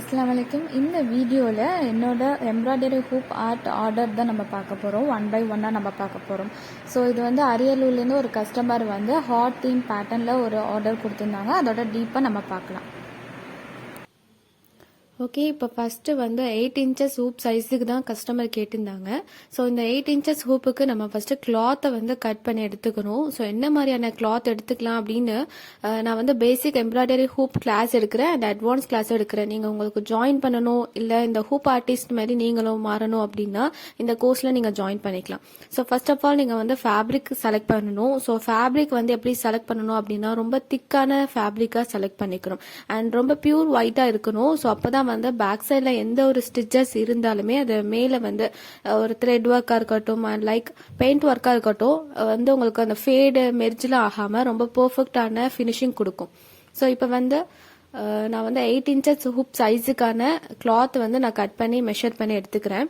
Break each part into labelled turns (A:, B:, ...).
A: அஸ்ஸலாமு அலைக்கும். இந்த வீடியோவில் என்னோட எம்ப்ராய்டரி ஹூப் ஆர்ட் ஆர்டர் தான் நம்ம பார்க்க போகிறோம். 1 by 1 நம்ம பார்க்க போகிறோம். ஸோ இது வந்து அரியலூர்லேருந்து ஒரு கஸ்டமர் வந்து ஹார்ட் தீம் பேட்டர்னில் ஒரு ஆர்டர் கொடுத்துருந்தாங்க. அதோட டீப்பாக நம்ம பார்க்கலாம். ஓகே, இப்போ ஃபஸ்ட்டு வந்து 8 inches ஹூப் சைஸுக்கு தான் கஸ்டமர் கேட்டிருந்தாங்க. ஸோ இந்த 8 inches ஹூப்புக்கு நம்ம ஃபஸ்ட்டு கிளாத்தை வந்து கட் பண்ணி எடுத்துக்கணும். ஸோ என்ன மாதிரியான கிளாத் எடுத்துக்கலாம் அப்படின்னு நான் வந்து பேசிக் எம்ப்ராய்டரி ஹூப் கிளாஸ் எடுக்கிறேன் அண்ட் அட்வான்ஸ் கிளாஸ் எடுக்கிறேன். நீங்கள் உங்களுக்கு ஜாயின் பண்ணணும் இல்லை இந்த ஹூப் ஆர்டிஸ்ட் மாதிரி நீங்களும் மாறணும் அப்படின்னா இந்த கோர்ஸில் நீங்கள் ஜாயின் பண்ணிக்கலாம். ஸோ ஃபர்ஸ்ட் ஆஃப் ஆல் நீங்கள் வந்து ஃபேப்ரிக் செலக்ட் பண்ணணும். ஸோ ஃபேப்ரிக் வந்து எப்படி செலக்ட் பண்ணணும் அப்படின்னா ரொம்ப திக்கான ஃபேப்ரிக்காக செலக்ட் பண்ணிக்கணும் அண்ட் ரொம்ப பியூர் ஒயிட்டாக இருக்கணும். ஸோ அப்போ தான் வந்து பேக் சைடில் எந்த ஒரு ஸ்டிச்சஸ் இருந்தாலுமே அது மேலே வந்து ஒரு த்ரெட் ஒர்க்காக இருக்கட்டும் லைக் பெயிண்ட் ஒர்க்காக இருக்கட்டும் வந்து உங்களுக்கு அந்த ஃபேடு மெர்ஜில் ஆகாமல் ரொம்ப பர்ஃபெக்டான ஃபினிஷிங் கொடுக்கும். ஸோ இப்போ வந்து நான் வந்து 8 inches ஹூப் சைஸுக்கான கிளாத் வந்து நான் கட் பண்ணி மெஷர் பண்ணி எடுத்துக்கிறேன்.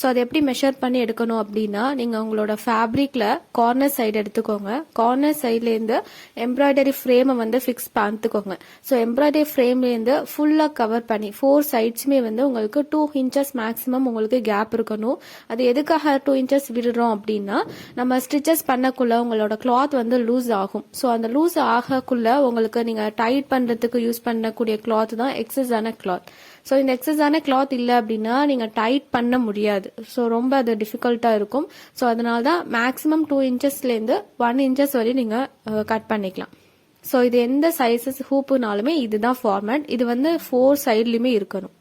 A: ஸோ அதை எப்படி மெஷர் பண்ணி எடுக்கணும் அப்படின்னா நீங்கள் உங்களோட ஃபேப்ரிக்கில் கார்னர் சைடு எடுத்துக்கோங்க. கார்னர் சைட்லேருந்து எம்ப்ராய்டரி ஃப்ரேமை வந்து ஃபிக்ஸ் பார்த்துக்கோங்க. ஸோ எம்ப்ராய்டரி ஃப்ரேம்லேருந்து ஃபுல்லாக கவர் பண்ணி 4 சைட்ஸுமே வந்து உங்களுக்கு 2 inches மேக்ஸிமம் உங்களுக்கு கேப் இருக்கணும். அது எதுக்காக 2 inches விடுறோம் அப்படின்னா நம்ம ஸ்டிச்சஸ் பண்ணக்குள்ள உங்களோட கிளாத் வந்து லூஸ் ஆகும். ஸோ அந்த லூஸ் ஆகக்குள்ள உங்களுக்கு நீங்கள் டைட் பண்ணுறதுக்கு யூஸ் பண்ணக்கூடிய கிளாத் தான் எக்ஸஸான கிளாத். ஸோ இந்த எக்ஸஸான கிளாத் இல்லை அப்படின்னா நீங்கள் டைட் பண்ண முடியாது. ஸோ ரொம்ப அது டிஃபிகல்ட்டாக இருக்கும். ஸோ அதனால தான் மேக்ஸிமம் 2 inchesலேருந்து 1 inches வரையும் நீங்கள் கட் பண்ணிக்கலாம். ஸோ இது எந்த சைஸஸ் ஹூப்புனாலுமே இதுதான் ஃபார்மேட். இது வந்து 4 சைட்லையுமே இருக்கணும்.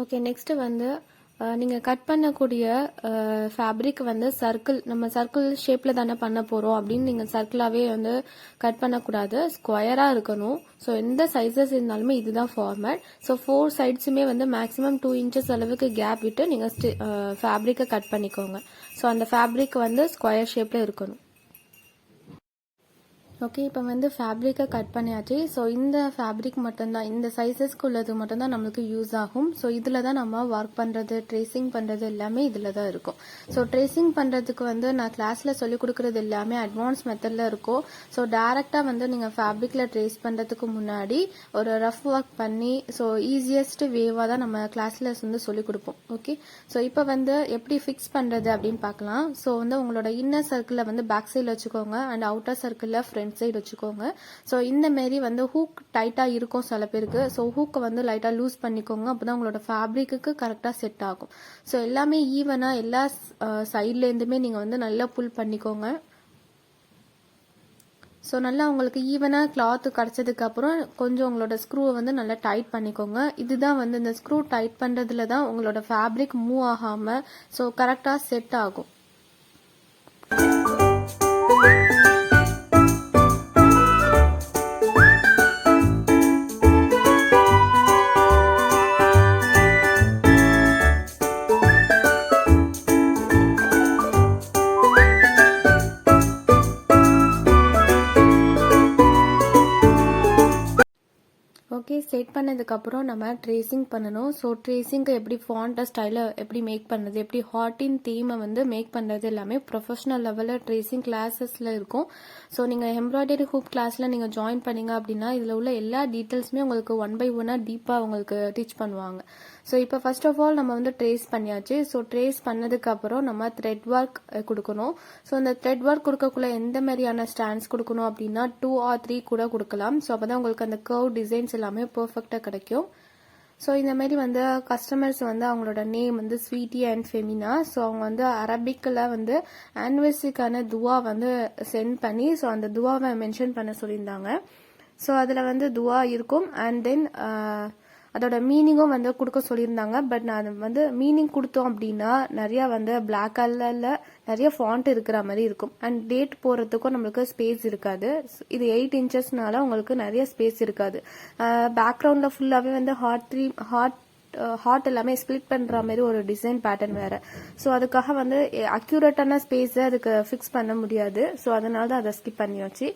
A: ஓகே, நெக்ஸ்ட் வந்து நீங்கள் கட் பண்ணக்கூடிய ஃபேப்ரிக் வந்து நம்ம சர்க்கிள் ஷேப்பில் தானே பண்ண போகிறோம் அப்படின்னு நீங்கள் சர்க்கிளாகவே வந்து கட் பண்ணக்கூடாது. ஸ்கொயராக இருக்கணும். ஸோ எந்த சைஸஸ் இருந்தாலுமே இதுதான் ஃபார்மேட். ஸோ 4 சைட்ஸுமே வந்து மேக்ஸிமம் 2 inches அளவுக்கு கேப் விட்டு நீங்கள் ஃபேப்ரிக்கை கட் பண்ணிக்கோங்க. ஸோ அந்த ஃபேப்ரிக் வந்து ஸ்கொயர் ஷேப்பில் இருக்கணும். ஓகே, இப்போ வந்து ஃபேப்ரிக்கை கட் பண்ணியாச்சு. ஸோ இந்த ஃபேப்ரிக் மட்டும்தான், இந்த சைஸஸ்க்கு உள்ளது மட்டும்தான் நம்மளுக்கு யூஸ் ஆகும். ஸோ இதில் தான் நம்ம ஒர்க் பண்ணுறது ட்ரேசிங் பண்ணுறது எல்லாமே இதில் தான் இருக்கும். ஸோ ட்ரேசிங் பண்ணுறதுக்கு வந்து நான் கிளாஸில் சொல்லிக் கொடுக்குறது எல்லாமே அட்வான்ஸ் மெத்தடில் இருக்கும். ஸோ டேரெக்டாக வந்து நீங்கள் ஃபேப்ரிக்கில் ட்ரேஸ் பண்ணுறதுக்கு முன்னாடி ஒரு ரஃப் ஒர்க் பண்ணி ஸோ ஈஸியஸ்ட் வேவாக தான் நம்ம கிளாஸில் வந்து சொல்லிக் கொடுப்போம். ஓகே, ஸோ இப்போ வந்து எப்படி ஃபிக்ஸ் பண்ணுறது அப்படின்னு பார்க்கலாம். ஸோ வந்து உங்களோட இன்னர் சர்க்கிளில் வந்து பேக் சைடில் வச்சுக்கோங்க அண்ட் அவுட்டர் சர்க்கிளில் ஃப்ரண்ட் சைடு வச்சுக்கோங்க. ஸோ இந்த மாரி வந்து ஹூக் டைட்டாக இருக்கும் சில பேருக்கு. ஸோ ஹூக்கை வந்து லைட்டாக லூஸ் பண்ணிக்கோங்க. அப்போதான் உங்களோட ஃபேப்ரிக்கு கரெக்டாக செட் ஆகும். ஸோ எல்லாமே ஈவனாக எல்லா சைட்லேருந்துமே நீங்கள் வந்து நல்லா புல் பண்ணிக்கோங்க. ஸோ நல்லா உங்களுக்கு ஈவனாக கிளாத் கிடச்சதுக்கு அப்புறம் கொஞ்சம் உங்களோட ஸ்க்ரூவை வந்து நல்லா டைட் பண்ணிக்கோங்க. இதுதான் வந்து இந்த ஸ்க்ரூ டைட் பண்ணுறதுல தான் உங்களோட ஃபேப்ரிக் மூவ் ஆகாமல் ஸோ கரெக்டாக செட் ஆகும். ஓகே, செட் பண்ணதுக்கப்புறம் நம்ம ட்ரேசிங் பண்ணணும். ஸோ ட்ரேசிங்க்கு எப்படி ஃபாண்ட்டை ஸ்டைலை எப்படி மேக் பண்ணுறது, எப்படி ஹார்ட்டின் தீமை வந்து மேக் பண்ணுறது எல்லாமே ப்ரொஃபஷனல் லெவலில் ட்ரேசிங் கிளாஸஸில் இருக்கும். ஸோ நீங்கள் எம்ப்ராய்டரி ஹூப் கிளாஸில் நீங்கள் ஜாயின் பண்ணீங்க அப்படின்னா இதில் உள்ள எல்லா டீட்டெயில்ஸுமே உங்களுக்கு 1 by 1 டீப்பாக உங்களுக்கு டீச் பண்ணுவாங்க. ஸோ இப்போ ஃபர்ஸ்ட் ஆஃப் ஆல் நம்ம வந்து ட்ரேஸ் பண்ணியாச்சு. ஸோ ட்ரேஸ் பண்ணதுக்கப்புறம் நம்ம த்ரெட் ஒர்க் கொடுக்கணும். ஸோ அந்த த்ரெட் ஒர்க் கொடுக்கக்குள்ள எந்த மாதிரியான ஸ்டாண்ட்ஸ் கொடுக்கணும் அப்படின்னா 2 or 3 கூட கொடுக்கலாம். ஸோ அப்போ தான் உங்களுக்கு அந்த கர்வ் டிசைன்ஸ் எல்லாமே பர்ஃபெக்டாக கிடைக்கும். ஸோ இந்த மாதிரி வந்து கஸ்டமர்ஸ் வந்து அவங்களோட நேம் வந்து ஸ்வீட்டி அண்ட் ஃபெமினா. ஸோ அவங்க வந்து அரபிக்கில் வந்து ஆனிவர்சரிக்கான துவா வந்து சென்ட் பண்ணி ஸோ அந்த துவாவை மென்ஷன் பண்ண சொல்லியிருந்தாங்க. ஸோ அதில் வந்து துவா இருக்கும் அண்ட் தென் அதோட மீனிங்கும் வந்து கொடுக்க சொல்லியிருந்தாங்க. பட் நான் வந்து மீனிங் கொடுத்தோம் அப்படின்னா நிறையா வந்து பிளாக் கலரில் நிறைய ஃபாண்ட் இருக்கிற மாதிரி இருக்கும் அண்ட் டேட் போடுறதுக்கும் நம்மளுக்கு ஸ்பேஸ் இருக்காது. இது 8 inchesனால உங்களுக்கு நிறைய ஸ்பேஸ் இருக்காது. பேக்ரவுண்டில் ஃபுல்லாகவே வந்து ஹார்ட் எல்லாமே ஸ்பிளிட் பண்ணுற மாதிரி ஒரு டிசைன் பேட்டர்ன் வேறு. ஸோ அதுக்காக வந்து அக்யூரேட்டான ஸ்பேஸை அதுக்கு ஃபிக்ஸ் பண்ண முடியாது. ஸோ அதனால தான் அதை ஸ்கிப் பண்ணியாச்சு.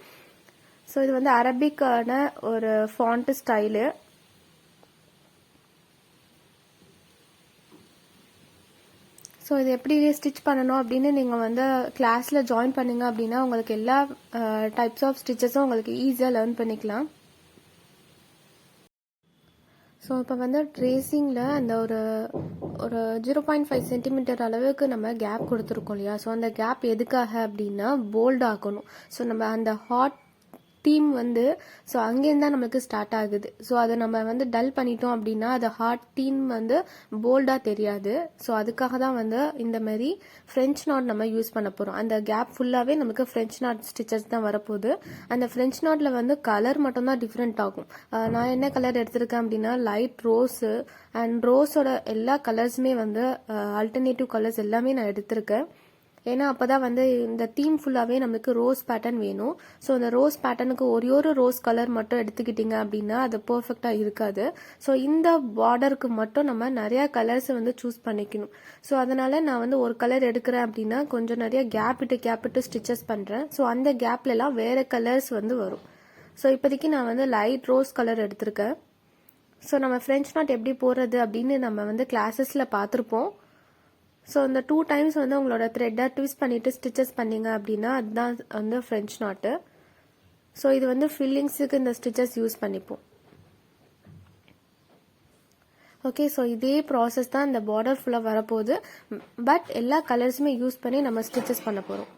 A: ஸோ இது வந்து அரபிக்கான ஒரு ஃபாண்ட் ஸ்டைலு. ஸோ இது எப்படி ஸ்டிச் பண்ணணும் அப்படின்னு நீங்கள் வந்து கிளாஸில் ஜாயின் பண்ணீங்க அப்படின்னா உங்களுக்கு எல்லா டைப்ஸ் ஆஃப் ஸ்டிச்சஸும் உங்களுக்கு ஈஸியாக லேர்ன் பண்ணிக்கலாம். ஸோ இப்போ வந்து ட்ரேசிங்கில் அந்த ஒரு ஒரு 0.5 சென்டிமீட்டர் அளவுக்கு நம்ம கேப் கொடுத்துருக்கோம் இல்லையா. ஸோ அந்த கேப் எதுக்காக அப்படின்னா போல்ட் ஆகணும். ஸோ நம்ம அந்த ஹாட் தீம் வந்து ஸோ அங்கேருந்து தான் நம்மளுக்கு ஸ்டார்ட் ஆகுது. ஸோ அதை நம்ம வந்து டல் பண்ணிட்டோம் அப்படின்னா அது ஹார்ட் தீம் வந்து போல்டாக தெரியாது. ஸோ அதுக்காக தான் வந்து இந்த மாதிரி ஃப்ரெஞ்ச் நாட் நம்ம யூஸ் பண்ண போகிறோம். அந்த கேப் ஃபுல்லாகவே நமக்கு ஃப்ரெஞ்ச் நாட் ஸ்டிச்சஸ் தான் வரப்போகுது. அந்த ஃப்ரெஞ்ச் நாட்டில் வந்து கலர் மட்டும்தான் டிஃப்ரெண்ட் ஆகும். நான் என்ன கலர் எடுத்திருக்கேன் அப்படின்னா லைட் ரோஸு அண்ட் ரோஸோட எல்லா கலர்ஸுமே வந்து ஆல்டர்னேட்டிவ் கலர்ஸ் எல்லாமே நான் எடுத்திருக்கேன். ஏன்னா அப்போ தான் வந்து இந்த தீம் ஃபுல்லாகவே நம்மளுக்கு ரோஸ் பேட்டர்ன் வேணும். ஸோ அந்த ரோஸ் பேட்டர்னுக்கு ஒரு ரோஸ் கலர் மட்டும் எடுத்துக்கிட்டிங்க அப்படின்னா அது பர்ஃபெக்டாக இருக்காது. ஸோ இந்த பார்டருக்கு மட்டும் நம்ம நிறையா கலர்ஸை வந்து சூஸ் பண்ணிக்கணும். ஸோ அதனால் நான் வந்து ஒரு கலர் எடுக்கிறேன் அப்படின்னா கொஞ்சம் நிறையா கேப் விட்டு ஸ்டிச்சஸ் பண்ணுறேன். ஸோ அந்த கேப்லலாம் வேறு கலர்ஸ் வந்து வரும். ஸோ இப்போதைக்கு நான் வந்து லைட் ரோஸ் கலர் எடுத்திருக்கேன். ஸோ நம்ம ஃப்ரெஞ்ச் நாட் எப்படி போடுறது அப்படின்னு நம்ம வந்து கிளாஸஸில் பார்த்துருப்போம். ஸோ இந்த 2 டைம்ஸ் வந்து உங்களோட த்ரெட்டை ட்விஸ்ட் பண்ணிவிட்டு ஸ்டிச்சஸ் பண்ணிங்க அப்படின்னா அதுதான் வந்து ஃப்ரெஞ்ச் நாட்டு. ஸோ இது வந்து ஃபில்லிங்ஸுக்கு இந்த ஸ்டிச்சஸ் யூஸ் பண்ணிப்போம். ஓகே, ஸோ இதே ப்ராசஸ் தான் இந்த பார்டர் ஃபுல்லாக வரப்போகுது. பட் எல்லா கலர்ஸுமே யூஸ் பண்ணி நம்ம ஸ்டிச்சஸ் பண்ண போகிறோம்.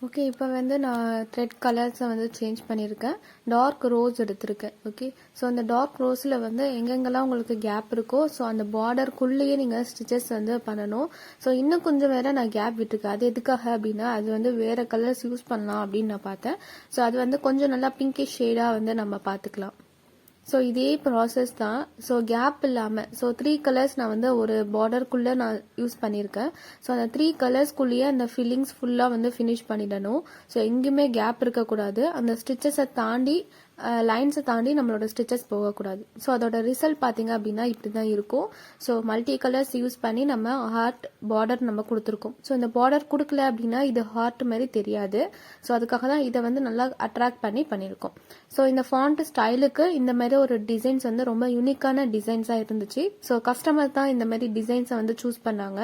A: ஓகே, இப்போ வந்து நான் த்ரெட் கலர்ஸை வந்து சேஞ்ச் பண்ணியிருக்கேன். டார்க் ரோஸ் எடுத்திருக்கேன். ஓகே, ஸோ அந்த டார்க் ரோஸில் வந்து எங்கெங்கெல்லாம் உங்களுக்கு கேப் இருக்கோ ஸோ அந்த பார்டருக்குள்ளேயே நீங்கள் ஸ்டிச்சஸ் வந்து பண்ணணும். ஸோ இன்னும் கொஞ்சம் வேறு நான் கேப் விட்டுருக்கேன். அது எதுக்காக அப்படின்னா அது வந்து வேறு கலர்ஸ் யூஸ் பண்ணலாம் அப்படின்னு நான் பார்த்தேன். ஸோ அது வந்து கொஞ்சம் நல்லா பிங்கிஷ் ஷேடாக வந்து நம்ம பார்த்துக்கலாம். ஸோ இதே ப்ராசஸ் தான். ஸோ கேப் இல்லாமல் ஸோ 3 கலர்ஸ் நான் வந்து ஒரு பார்டருக்குள்ளே நான் யூஸ் பண்ணியிருக்கேன். ஸோ அந்த 3 கலர்ஸ்குள்ளேயே அந்த ஃபில்லிங்ஸ் ஃபுல்லாக வந்து ஃபினிஷ் பண்ணிடணும். ஸோ எங்கேயுமே கேப் இருக்கக்கூடாது. அந்த ஸ்டிச்சஸை தாண்டி லைன்ஸை தாண்டி நம்மளோட ஸ்டிச்சஸ் போகக்கூடாது. ஸோ அதோட ரிசல்ட் பார்த்தீங்க அப்படின்னா இப்படி தான் இருக்கும். ஸோ மல்டி கலர்ஸ் யூஸ் பண்ணி நம்ம ஹார்ட் பார்டர் நம்ம கொடுத்துருக்கோம். ஸோ இந்த பார்டர் கொடுக்கல அப்படின்னா இது ஹார்ட் மாதிரி தெரியாது. ஸோ அதுக்காக தான் இதை வந்து நல்லா அட்ராக்ட் பண்ணியிருக்கோம். ஸோ இந்த ஃபாண்ட் ஸ்டைலுக்கு இந்த மாதிரி ஒரு டிசைன்ஸ் வந்து ரொம்ப யூனிக்கான டிசைன்ஸாக இருந்துச்சு. ஸோ கஸ்டமர் தான் இந்த மாதிரி டிசைன்ஸை வந்து சூஸ் பண்ணாங்க.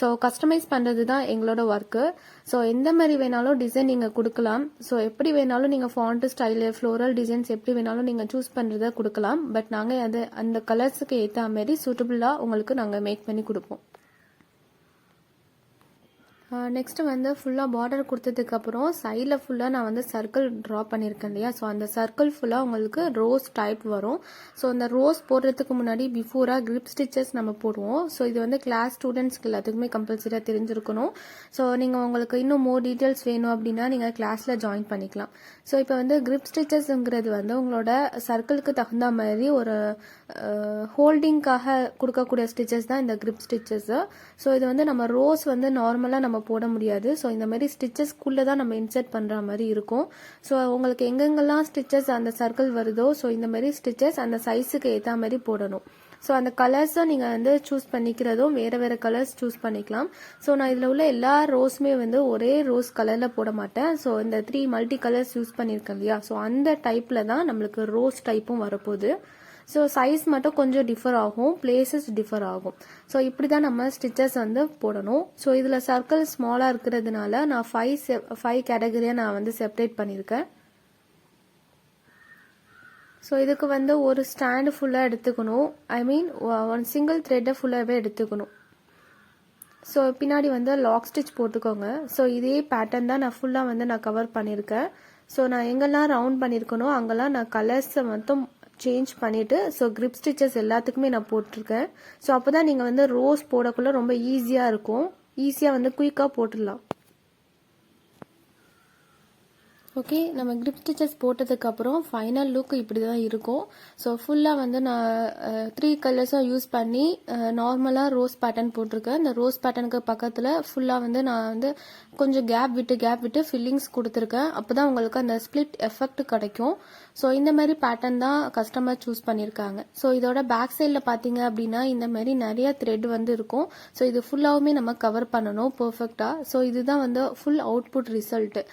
A: ஸோ கஸ்டமைஸ் பண்ணுறது தான் எங்களோட ஒர்க்கு. ஸோ எந்த மாதிரி வேணாலும் டிசைன் நீங்கள் கொடுக்கலாம். ஸோ எப்படி வேணாலும் நீங்கள் ஃபாண்ட் ஸ்டைலு ஃப்ளோரல் டிசைன்ஸ் எப்படி வேணாலும் நீங்கள் சூஸ் பண்ணுறதை கொடுக்கலாம். பட் நாங்கள் அது அந்த கலர்ஸுக்கு ஏற்ற மாதிரி சூட்டபுளாக உங்களுக்கு நாங்கள் மேக் பண்ணி கொடுப்போம். நெக்ஸ்ட்டு வந்து ஃபுல்லாக பார்டர் கொடுத்ததுக்கப்புறம் சைடில் ஃபுல்லாக நான் வந்து சர்க்கிள் ட்ரா பண்ணியிருக்கேன் இல்லையா. ஸோ அந்த சர்க்கிள் ஃபுல்லாக உங்களுக்கு ரோஸ் டைப் வரும். ஸோ அந்த ரோஸ் போடுறதுக்கு முன்னாடி பிஃபோராக கிரிப் ஸ்டிச்சஸ் நம்ம போடுவோம். ஸோ இது வந்து கிளாஸ் ஸ்டூடெண்ட்ஸ்க்கு எல்லாத்துக்குமே கம்பல்சரியாக தெரிஞ்சிருக்கணும். ஸோ நீங்கள் உங்களுக்கு இன்னும் மோர் டீட்டெயில்ஸ் வேணும் அப்படின்னா நீங்கள் கிளாஸில் ஜாயின் பண்ணிக்கலாம். ஸோ இப்போ வந்து கிரிப் ஸ்டிச்சஸ்ங்கிறது வந்து உங்களோட சர்க்கிளுக்கு தகுந்த மாதிரி ஒரு ஹோல்டிங்காக கொடுக்கக்கூடிய ஸ்டிச்சஸ் தான் இந்த கிரிப் ஸ்டிச்சஸ். ஸோ இது வந்து நம்ம ரோஸ் வந்து நார்மலாக நம்ம போட முடியாது. ஸோ இந்த மாதிரி ஸ்டிச்சஸ்க்குள்ளே தான் நம்ம இன்சர்ட் பண்ணுற மாதிரி இருக்கும். ஸோ உங்களுக்கு எங்கெங்கெல்லாம் ஸ்டிச்சஸ் அந்த சர்க்கிள் வருதோ ஸோ இந்த மாதிரி ஸ்டிச்சஸ் அந்த சைஸுக்கு ஏற்ற மாதிரி போடணும். ஸோ அந்த கலர்ஸும் நீங்கள் வந்து சூஸ் பண்ணிக்கிறதும் வேறு கலர்ஸ் சூஸ் பண்ணிக்கலாம். ஸோ நான் இதில் உள்ள எல்லா ரோஸுமே வந்து ஒரே ரோஸ் கலரில் போட மாட்டேன். ஸோ இந்த 3 மல்டி கலர்ஸ் யூஸ் பண்ணியிருக்கேன் இல்லையா. ஸோ அந்த டைப்பில் தான் நம்மளுக்கு ரோஸ் டைப்பும் வரப்போகுது. ஸோ சைஸ் மட்டும் கொஞ்சம் டிஃபர் ஆகும், பிளேசஸ் டிஃபர் ஆகும். ஸோ இப்படி தான் நம்ம ஸ்டிச்சஸ் வந்து போடணும். ஸோ இதில் சர்க்கிள் ஸ்மாலாக இருக்கிறதுனால நான் 5 கேட்டகரியாக நான் வந்து செப்பரேட் பண்ணியிருக்கேன். ஸோ இதுக்கு வந்து ஒரு ஸ்டாண்டு ஃபுல்லாக எடுத்துக்கணும். ஒன் சிங்கிள் த்ரெட்டை ஃபுல்லாகவே எடுத்துக்கணும். ஸோ பின்னாடி வந்து லாக் ஸ்டிச் போட்டுக்கோங்க. ஸோ இதே பேட்டர்ன் தான் நான் ஃபுல்லாக வந்து நான் கவர் பண்ணியிருக்கேன். ஸோ நான் எங்கெல்லாம் ரவுண்ட் பண்ணியிருக்கனோ அங்கெல்லாம் நான் கலர்ஸை மட்டும் சேஞ்ச் பண்ணிவிட்டு ஸோ கிரிப் ஸ்டிச்சஸ் எல்லாத்துக்குமே நான் போட்டிருக்கேன். ஸோ அப்போ தான் நீங்கள் வந்து ரோஸ் போடக்குள்ள ரொம்ப ஈஸியாக இருக்கும். ஈஸியாக வந்து குயிக்காக போட்டுடலாம். ஓகே, நம்ம கிரிப் ஸ்டிச்சஸ் போட்டதுக்கப்புறம் ஃபைனல் லுக் இப்படி தான் இருக்கும். ஸோ ஃபுல்லாக வந்து நான் 3 கலர்ஸும் யூஸ் பண்ணி நார்மலாக ரோஸ் பேட்டர்ன் போட்டிருக்கேன். இந்த ரோஸ் பேட்டர்னுக்கு பக்கத்தில் ஃபுல்லாக வந்து நான் வந்து கொஞ்சம் கேப் விட்டு ஃபில்லிங்ஸ் கொடுத்துருக்கேன். அப்போ தான் உங்களுக்கு அந்த ஸ்பிளிட் எஃபெக்ட் கிடைக்கும். ஸோ இந்த மாதிரி பேட்டர்ன் தான் கஸ்டமர் சூஸ் பண்ணியிருக்காங்க. ஸோ இதோட பேக் சைடில் பார்த்தீங்க அப்படின்னா இந்த மாதிரி நிறைய த்ரெட் வந்து இருக்கும். ஸோ இது ஃபுல்லாகவுமே நம்ம கவர் பண்ணணும் பர்ஃபெக்டாக. ஸோ இதுதான் வந்து ஃபுல் அவுட்புட் ரிசல்ட்டு.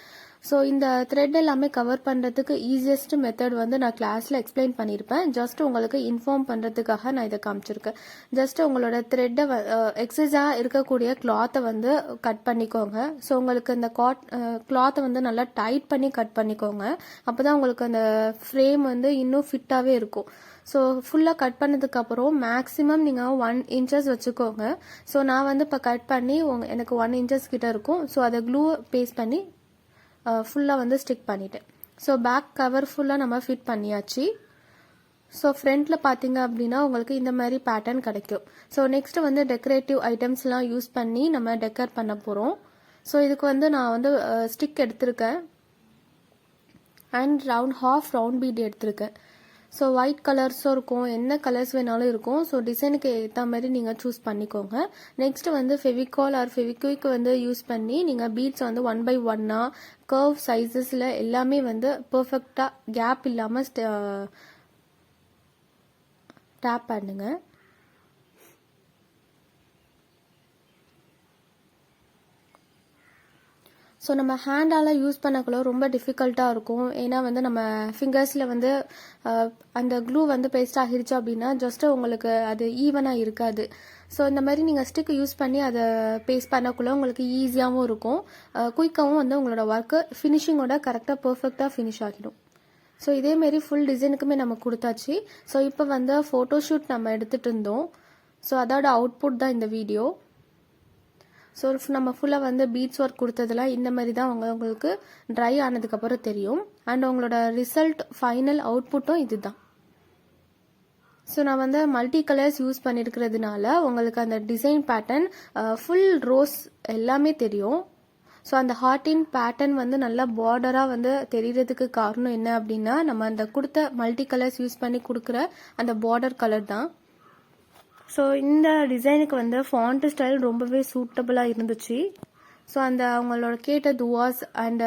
A: ஸோ இந்த த்ரெட் எல்லாமே கவர் பண்ணுறதுக்கு ஈஸியஸ்ட் மெத்தட் வந்து நான் கிளாஸில் எக்ஸ்பிளைன் பண்ணியிருப்பேன். ஜஸ்ட் உங்களுக்கு இன்ஃபார்ம் பண்ணுறதுக்காக நான் இதை காமிச்சிருக்கேன். ஜஸ்ட் உங்களோட த்ரெட்டை எக்ஸஸாக இருக்கக்கூடிய கிளாத்தை வந்து கட் பண்ணிக்கோங்க. ஸோ உங்களுக்கு இந்த கிளாத்தை வந்து நல்லா டைட் பண்ணி கட் பண்ணிக்கோங்க. அப்போ தான் உங்களுக்கு அந்த ஃப்ரேம் வந்து இன்னும் ஃபிட்டாகவே இருக்கும். ஸோ ஃபுல்லாக கட் பண்ணதுக்கப்புறம் மேக்ஸிமம் நீங்கள் 1 inches வச்சுக்கோங்க. ஸோ நான் வந்து இப்போ கட் பண்ணி எனக்கு 1 inches கிட்ட இருக்கும். ஸோ அதை க்ளூ பேஸ்ட் பண்ணி ஃபுல்லாக வந்து ஸ்டிக் பண்ணிட்டேன். ஸோ பேக் கவர் ஃபுல்லாக நம்ம ஃபிட் பண்ணியாச்சு. ஸோ ஃப்ரண்ட்டில் பார்த்தீங்க அப்படின்னா உங்களுக்கு இந்த மாதிரி பேட்டர்ன் கிடைக்கும். ஸோ நெக்ஸ்ட் வந்து டெக்கரேட்டிவ் ஐட்டம்ஸ்லாம் யூஸ் பண்ணி நம்ம டெக்கர் பண்ண போகிறோம். ஸோ இதுக்கு வந்து நான் வந்து ஸ்டிக் எடுத்திருக்கேன் அண்ட் ஹாஃப் ரவுண்ட் பீட் எடுத்திருக்கேன். ஸோ ஒயிட் கலர்ஸும் இருக்கும், என்ன கலர்ஸ் வேணாலும் இருக்கும். ஸோ டிசைனுக்கு ஏற்ற மாதிரி நீங்கள் சூஸ் பண்ணிக்கோங்க. நெக்ஸ்ட் வந்து ஃபெவிகால் ஆர் ஃபெவிக்விக் வந்து யூஸ் பண்ணி நீங்கள் பீட்ஸ் வந்து 1 by 1 கர்வ் சைஸஸில் எல்லாமே வந்து பர்ஃபெக்டாக கேப் இல்லாமல் டேப் பண்ணுங்க. ஸோ நம்ம ஹேண்டால் யூஸ் பண்ணக்குள்ள ரொம்ப டிஃபிகல்ட்டாக இருக்கும். ஏன்னா வந்து நம்ம ஃபிங்கர்ஸில் வந்து அந்த க்ளூ வந்து பேஸ்ட் ஆகிடுச்சு அப்படின்னா ஜஸ்ட்டு உங்களுக்கு அது ஈவனாக இருக்காது. ஸோ இந்த மாதிரி நீங்கள் ஸ்டிக் யூஸ் பண்ணி அதை பேஸ்ட் பண்ணக்குள்ள உங்களுக்கு ஈஸியாகவும் இருக்கும், குயிக்காகவும் வந்து உங்களோட ஒர்க்கு ஃபினிஷிங்கோட கரெக்டாக பர்ஃபெக்டாக ஃபினிஷ் ஆகிடும். ஸோ இதேமாரி ஃபுல் டிசைனுக்குமே நம்ம கொடுத்தாச்சு. ஸோ இப்போ வந்து ஃபோட்டோஷூட் நம்ம எடுத்துகிட்டு இருந்தோம். ஸோ அதோட அவுட்புட் தான் இந்த வீடியோ. ஸோ நம்ம ஃபுல்லாக வந்து பீட்ஸ் ஒர்க் கொடுத்ததெல்லாம் இந்த மாதிரி தான் உங்களுக்கு ட்ரை ஆனதுக்கப்புறம் தெரியும். அண்ட் உங்களோட ரிசல்ட் ஃபைனல் அவுட்புட்டும் இது தான். ஸோ நான் வந்து மல்டி கலர்ஸ் யூஸ் பண்ணியிருக்கிறதுனால உங்களுக்கு அந்த டிசைன் பேட்டர்ன் ஃபுல் ரோஸ் எல்லாமே தெரியும். ஸோ அந்த ஹார்ட்டின் பேட்டர்ன் வந்து நல்லா பார்டராக வந்து தெரியறதுக்கு காரணம் என்ன அப்படின்னா நம்ம அந்த கொடுத்த மல்டி கலர்ஸ் யூஸ் பண்ணி கொடுக்குற அந்த பார்டர் கலர் தான். ஸோ இந்த டிசைனுக்கு வந்து ஃபாண்ட் ஸ்டைல் ரொம்பவே சூட்டபுளாக இருந்துச்சு. ஸோ அந்த அவங்களோட கேட்ட துவாஸ் அண்ட்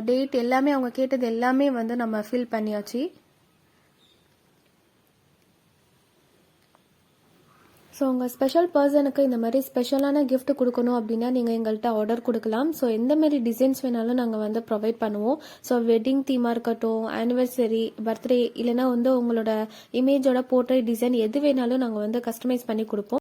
A: டேட் எல்லாமே அவங்க கேட்டது எல்லாமே வந்து நம்ம ஃபில் பண்ணியாச்சு. ஸோ உங்கள் ஸ்பெஷல் பர்சனுக்கு இந்த மாதிரி ஸ்பெஷலான கிஃப்ட் கொடுக்கணும் அப்படின்னா நீங்கள் எங்கள்கிட்ட ஆர்டர் கொடுக்கலாம். ஸோ எந்த மாதிரி டிசைன்ஸ் வேணாலும் நாங்கள் வந்து ப்ரொவைட் பண்ணுவோம். ஸோ வெட்டிங் தீமாக இருக்கட்டும், ஆனிவர்சரி, பர்த்டே, இல்லைனா வந்து உங்களோட இமேஜோட போர்ட்ரேட் டிசைன் எது வேணாலும் நாங்கள் வந்து கஸ்டமைஸ் பண்ணி கொடுப்போம்.